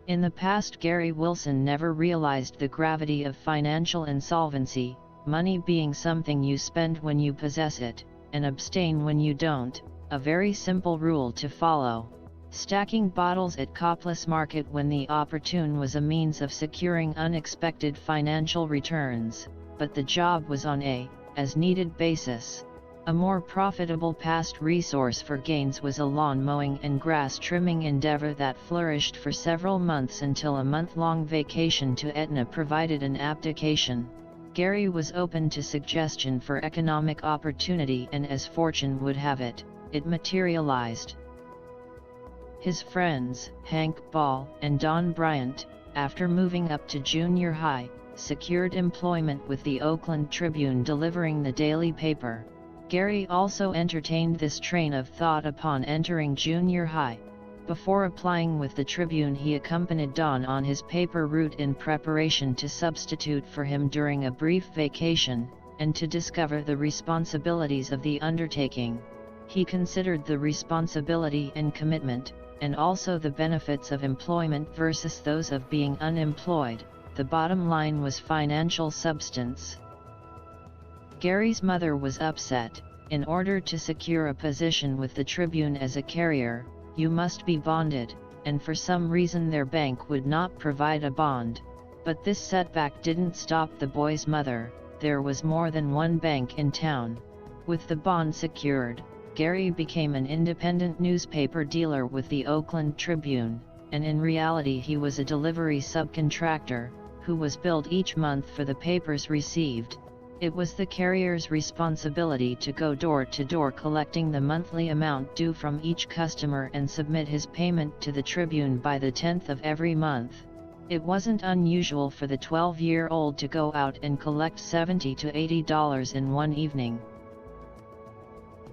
In the past, Gary Wilson never realized the gravity of financial insolvency, money being something you spend when you possess it, and abstain when you don't, a very simple rule to follow. Stacking bottles at Copless Market when the opportune was a means of securing unexpected financial returns, but the job was on a as-needed basis. A more profitable past resource for gains was a lawn mowing and grass trimming endeavor that flourished for several months until a month-long vacation to Etna provided an abdication. Gary was open to suggestion for economic opportunity, and as fortune would have it, it materialized. His friends, Hank Ball and Don Bryant, after moving up to junior high, secured employment with the Oakland Tribune delivering the daily paper. Gary also entertained this train of thought upon entering junior high. Before applying with the Tribune, he accompanied Don on his paper route in preparation to substitute for him during a brief vacation, and to discover the responsibilities of the undertaking. He considered the responsibility and commitment, and also the benefits of employment versus those of being unemployed. The bottom line was financial substance. Gary's mother was upset. In order to secure a position with the Tribune as a carrier, you must be bonded, and for some reason their bank would not provide a bond. But this setback didn't stop the boy's mother. There was more than one bank in town. With the bond secured, Gary became an independent newspaper dealer with the Oakland Tribune, and in reality he was a delivery subcontractor, who was billed each month for the papers received. It was the carrier's responsibility to go door to door collecting the monthly amount due from each customer and submit his payment to the Tribune by the 10th of every month. It wasn't unusual for the 12-year-old to go out and collect $70 to $80 in one evening.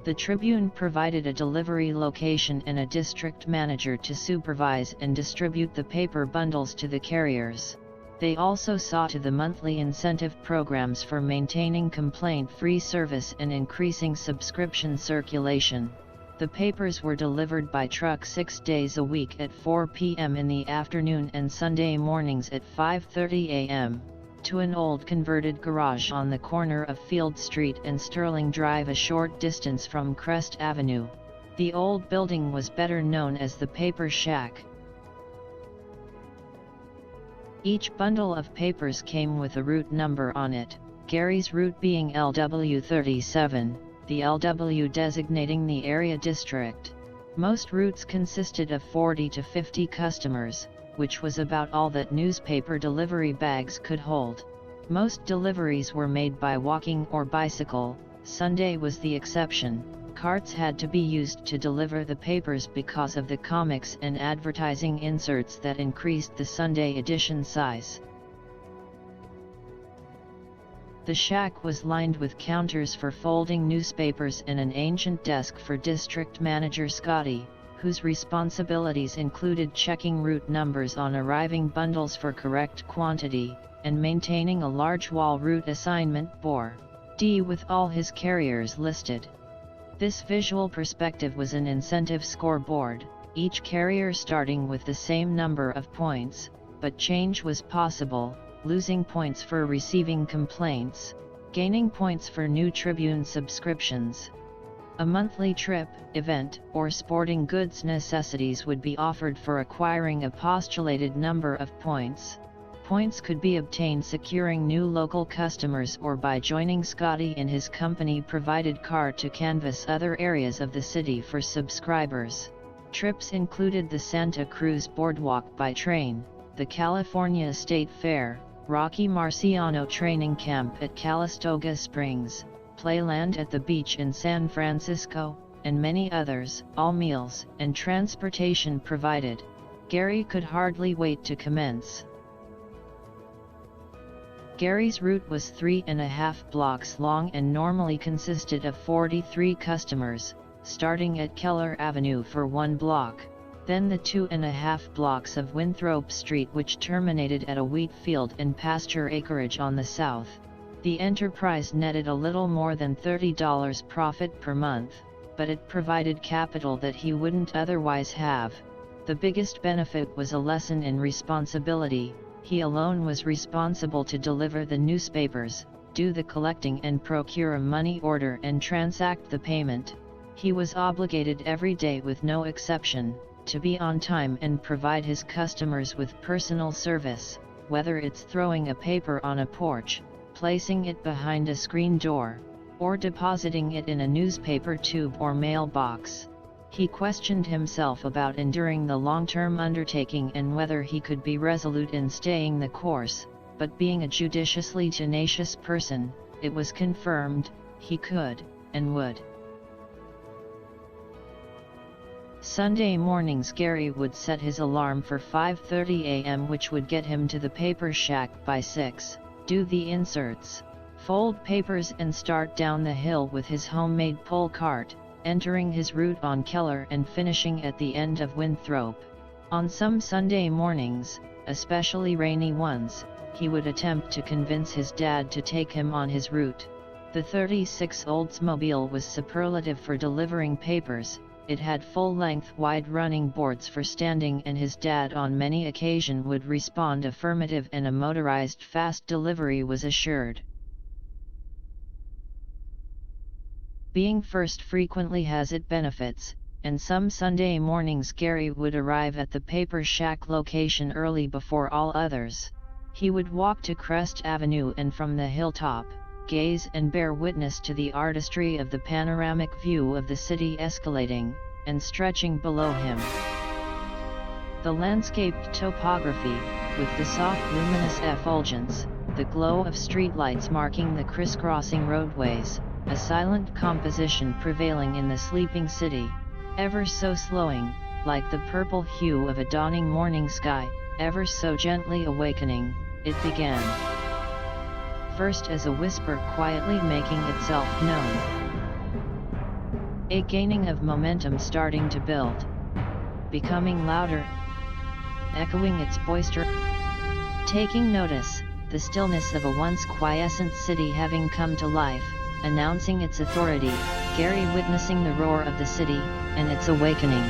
The Tribune provided a delivery location and a district manager to supervise and distribute the paper bundles to the carriers. They also saw to the monthly incentive programs for maintaining complaint-free service and increasing subscription circulation. The papers were delivered by truck 6 days a week at 4 p.m. in the afternoon and Sunday mornings at 5:30 a.m. to an old converted garage on the corner of Field Street and Sterling Drive, a short distance from Crest Avenue. The old building was better known as the Paper Shack. Each bundle of papers came with a route number on it, Gary's route being LW37, the LW designating the area district. Most routes consisted of 40 to 50 customers, which was about all that newspaper delivery bags could hold. Most deliveries were made by walking or bicycle. Sunday was the exception. Carts had to be used to deliver the papers because of the comics and advertising inserts that increased the Sunday edition size. The shack was lined with counters for folding newspapers and an ancient desk for district manager Scotty, whose responsibilities included checking route numbers on arriving bundles for correct quantity, and maintaining a large wall route assignment board with all his carriers listed. This visual perspective was an incentive scoreboard, each carrier starting with the same number of points, but change was possible, losing points for receiving complaints, gaining points for new Tribune subscriptions. A monthly trip, event, or sporting goods necessities would be offered for acquiring a postulated number of points. Points could be obtained securing new local customers or by joining Scotty in his company-provided car to canvass other areas of the city for subscribers. Trips included the Santa Cruz Boardwalk by train, the California State Fair, Rocky Marciano Training Camp at Calistoga Springs, Playland at the beach in San Francisco, and many others, all meals and transportation provided. Gary could hardly wait to commence. Gary's route was 3.5 blocks long and normally consisted of 43 customers, starting at Keller Avenue for 1 block, then the 2.5 blocks of Winthrop Street, which terminated at a wheat field and pasture acreage on the south. The enterprise netted a little more than $30 profit per month, but it provided capital that he wouldn't otherwise have. The biggest benefit was a lesson in responsibility. He alone was responsible to deliver the newspapers, do the collecting and procure a money order and transact the payment. He was obligated every day with no exception, to be on time and provide his customers with personal service, whether it's throwing a paper on a porch, placing it behind a screen door, or depositing it in a newspaper tube or mailbox. He questioned himself about enduring the long-term undertaking and whether he could be resolute in staying the course, but being a judiciously tenacious person, it was confirmed, he could, and would. Sunday mornings Gary would set his alarm for 5:30 a.m. which would get him to the paper shack by 6, do the inserts, fold papers and start down the hill with his homemade pull cart, entering his route on Keller and finishing at the end of Winthrop. On some Sunday mornings, especially rainy ones, he would attempt to convince his dad to take him on his route. The 36 Oldsmobile was superlative for delivering papers. It had full-length wide-running boards for standing, and his dad on many occasions would respond affirmative, and a motorized fast delivery was assured. Being first frequently has its benefits, and some Sunday mornings Gary would arrive at the paper shack location early before all others. He would walk to Crest Avenue and from the hilltop, gaze and bear witness to the artistry of the panoramic view of the city escalating, and stretching below him. The landscaped topography, with the soft luminous effulgence, the glow of streetlights marking the crisscrossing roadways, a silent composition prevailing in the sleeping city, ever so slowing, like the purple hue of a dawning morning sky, ever so gently awakening, it began. First as a whisper quietly making itself known. A gaining of momentum starting to build. Becoming louder. Echoing its boisterous. Taking notice, the stillness of a once quiescent city having come to life, announcing its authority, Gary witnessing the roar of the city, and its awakening.